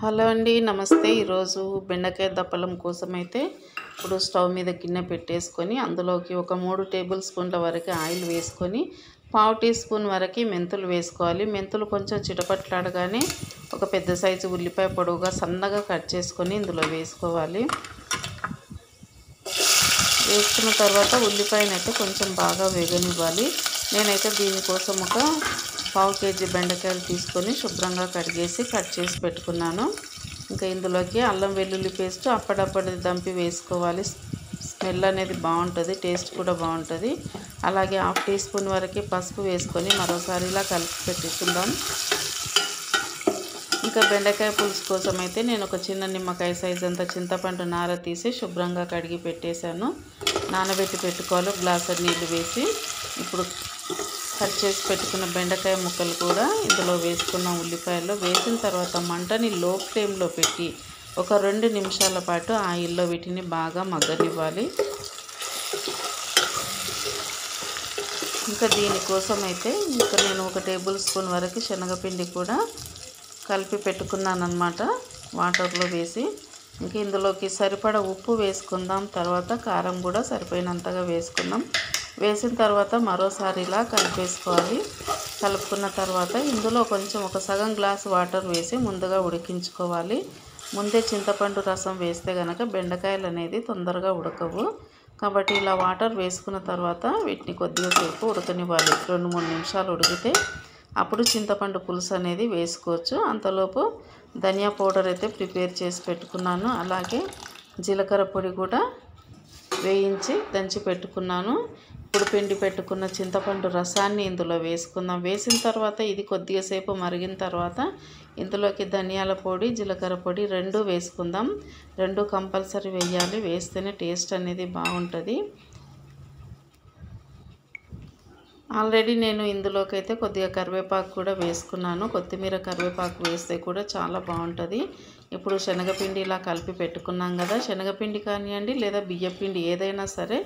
Hello అండి, నమస్తే. ఈరోజు బెండకాయ దప్పలం కోసం అయితే ఇప్పుడు స్టవ్ మీద గిన్నె పెట్టేసుకొని అందులోకి ఒక 3 టేబుల్ స్పూన్ల వరకు ఆయిల్ వేసుకొని పావు టీ స్పూన్ వరకు మెంతులు వేసుకోవాలి. మెంతులు కొంచెం చిటపట్లాడగానే ఒక పెద్ద సైజు ఉల్లిపాయ పొడవుగా సన్నగా కట్ చేసుకొని ఇందులో వేసుకోవాలి. వేసుకున్న తర్వాత ఉల్లిపాయనైతే కొంచెం బాగా వేగనివ్వాలి. నేనైతే దీనికోసం ఒక పావు కేజీ బెండకాయలు తీసుకొని శుభ్రంగా కడిగేసి కట్ చేసి పెట్టుకున్నాను. ఇంకా ఇందులోకి అల్లం వెల్లుల్లి పేస్ట్ అప్పడప్పటి దంపి వేసుకోవాలి. స్మెల్ అనేది బాగుంటుంది, టేస్ట్ కూడా బాగుంటుంది. అలాగే హాఫ్ టీ స్పూన్ వరకు పసుపు వేసుకొని మరోసారి ఇలా కలిపి పెట్టుకుందాం. ఇంకా బెండకాయ పులుసు కోసం అయితే నేను ఒక చిన్న నిమ్మకాయ సైజ్ అంత చింతపండు నార తీసి శుభ్రంగా కడిగి పెట్టేశాను. నానబెట్టి పెట్టుకోవాలి. గ్లాసు నీళ్ళు వేసి ఇప్పుడు కట్ చేసి పెట్టుకున్న బెండకాయ ముక్కలు కూడా ఇందులో వేసుకున్న ఉల్లిపాయల్లో వేసిన తర్వాత మంటని లో ఫ్లేమ్లో పెట్టి ఒక 2 నిమిషాల పాటు ఆయిల్లో వీటిని బాగా మగ్గనివ్వాలి. ఇంకా దీనికోసం అయితే నేను ఒక టేబుల్ స్పూన్ వరకు శనగపిండి కూడా కలిపి పెట్టుకున్నాను అన్నమాట, వాటర్లో వేసి. ఇంకా ఇందులోకి సరిపడా ఉప్పు వేసుకుందాం. తర్వాత కారం కూడా సరిపోయినంతగా వేసుకుందాం. వేసిన తర్వాత మరోసారి ఇలా కలిపేసుకోవాలి. కలుపుకున్న తర్వాత ఇందులో కొంచెం ఒక సగం గ్లాసు వాటర్ వేసి ముందుగా ఉడికించుకోవాలి. ముందే చింతపండు రసం వేస్తే కనుక బెండకాయలు అనేది తొందరగా ఉడకవు. కాబట్టి ఇలా వాటర్ వేసుకున్న తర్వాత వీటిని కొద్దిగా సేపు ఉడకనివ్వాలి. 2-3 నిమిషాలు ఉడికితే అప్పుడు చింతపండు పులుసు అనేది వేసుకోవచ్చు. అంతలోపు ధనియా పౌడర్ అయితే ప్రిపేర్ చేసి పెట్టుకున్నాను. అలాగే జీలకర్ర పొడి కూడా వేయించి దంచి పెట్టుకున్నాను. ఇప్పుడు పిండి పెట్టుకున్న చింతపండు రసాన్ని ఇందులో వేసుకుందాం. వేసిన తర్వాత ఇది కొద్దిగా సేపు మరిగిన తర్వాత ఇందులోకి ధనియాల పొడి, జీలకర్ర పొడి 2 వేసుకుందాం. 2 కంపల్సరీ వేయాలి, వేస్తేనే టేస్ట్ అనేది బాగుంటుంది. ఆల్రెడీ నేను ఇందులోకి అయితే కొద్దిగా కరివేపాకు కూడా వేసుకున్నాను. కొత్తిమీర, కరివేపాకు వేస్తే కూడా చాలా బాగుంటుంది. ఇప్పుడు శనగపిండి ఇలా కలిపి పెట్టుకున్నాం కదా, శనగపిండి కానివ్వండి లేదా బియ్యపిండి ఏదైనా సరే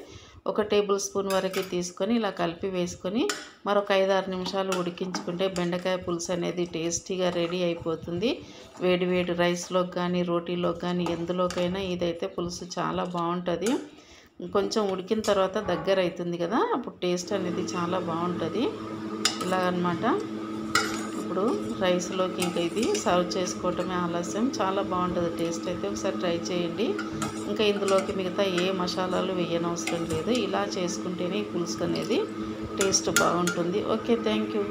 ఒక టేబుల్ స్పూన్ వరకు తీసుకొని ఇలా కలిపి వేసుకొని మరొక 5-6 నిమిషాలు ఉడికించుకుంటే బెండకాయ పులుసు అనేది టేస్టీగా రెడీ అయిపోతుంది. వేడి వేడి రైస్లోకి కానీ రోటీలోకి కానీ ఎందులోకైనా ఇదైతే పులుసు చాలా బాగుంటుంది. కొంచెం ఉడికిన తర్వాత దగ్గర అవుతుంది కదా, అప్పుడు టేస్ట్ అనేది చాలా బాగుంటుంది. ఇలాగనమాట. ఇప్పుడు రైస్లోకి ఇంకా ఇది సర్వ్ చేసుకోవటమే ఆలస్యం. చాలా బాగుంటుంది టేస్ట్ అయితే, ఒకసారి ట్రై చేయండి. ఇంకా ఇందులోకి మిగతా ఏ మసాలాలు వేయనవసరం లేదు. ఇలా చేసుకుంటేనే ఈ పులుసు అనేది టేస్ట్ బాగుంటుంది. Okay, thank you.